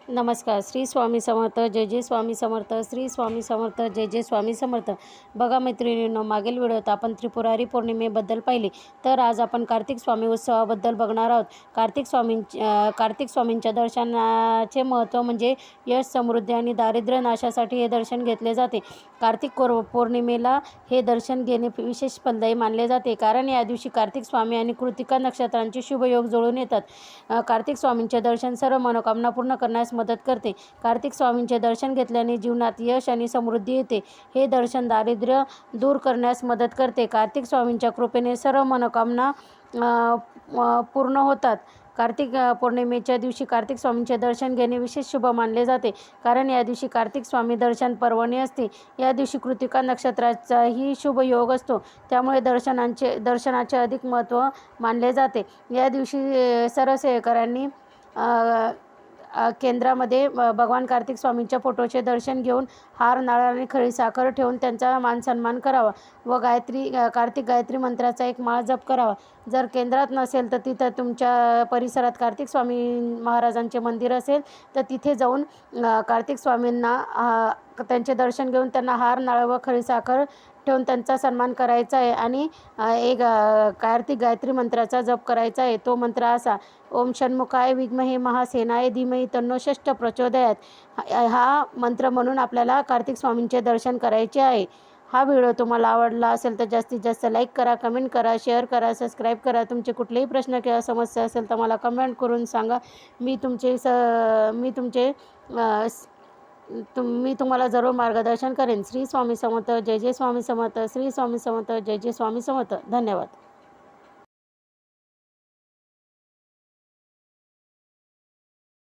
नमस्कार. श्री स्वामी समर्थ. जय जय स्वामी समर्थ. श्री स्वामी समर्थ. जय जय स्वामी समर्थ. बघा मैत्रिणींनो, मागील व्हिडिओत आपण त्रिपुरारी पौर्णिमेबद्दल पाहिले, तर आज आपण कार्तिक स्वामी उत्सवाबद्दल बघणार आहोत. कार्तिक स्वामींच्या दर्शनाचे महत्त्व म्हणजे यश, समृद्धी आणि दारिद्र्य नाशासाठी हे दर्शन घेतले जाते. कार्तिक पौर्णिमेला हे दर्शन घेणे विशेष फलदायी मानले जाते, कारण या दिवशी कार्तिक स्वामी आणि कृतिका नक्षत्रांचे शुभ योग जुळून येतात. कार्तिक स्वामींचे दर्शन सर्व मनोकामना पूर्ण करण्यास मदत करते. कार्तिक स्वामींचे दर्शन घेतल्याने जीवनात यश आणि समृद्धी येते. हे दर्शन दारिद्र्य दूर करण्यास मदत करते. कार्तिक स्वामींच्या कृपेने सर्व मनोकामना पूर्ण होतात. कार्तिक पौर्णिमेच्या दिवशी कार्तिक स्वामींचे दर्शन घेणे विशेष शुभ मानले जाते, कारण या दिवशी कार्तिक स्वामी दर्शन पर्वणी असते. या दिवशी कृतिका नक्षत्राचाही शुभ योग असतो, त्यामुळे दर्शनाचे अधिक महत्त्व मानले जाते. या दिवशी सर्व सेवेकऱ्यांनी केंद्रामध्ये भगवान कार्तिक स्वामींच्या फोटोचे दर्शन घेऊन हार, नारळ आणि खडी साखर ठेवून त्यांचा मानसन्मान करावा व कार्तिक गायत्री मंत्राचा एक माळ जप करावा. जर केंद्रात नसेल तर तिथं तुमच्या परिसरात कार्तिक स्वामी महाराजांचे मंदिर असेल तर तिथे जाऊन कार्तिक स्वामींना त्यांचे दर्शन घेऊन त्यांना हार, नारळ व खडी साखर ठेवून त्यांचा सन्मान करायचा आहे आणि एक कार्तिक गायत्री मंत्राचा जप करायचा आहे. तो मंत्र असा: ओम षण्मुखाय विद्महे महासेनाय धीमहि तन्नो षष्ठ प्रचोदयात. हा मंत्र म्हणून आपल्याला कार्तिक स्वामींचे दर्शन करायचे आहे. हा व्हिडिओ तुम्हाला आवडला असेल तर जास्तीत जास्त लाईक करा, कमेंट करा, शेअर करा, सबस्क्राईब करा. तुमचे कुठलेही प्रश्न किंवा समस्या असेल तर मला कमेंट करून सांगा. मी तुम्हाला जरूर मार्गदर्शन करेन. श्री स्वामी समर्थ. जय जय स्वामी समर्थ. श्री स्वामी समर्थ. जय जय स्वामी समर्थ. धन्यवाद.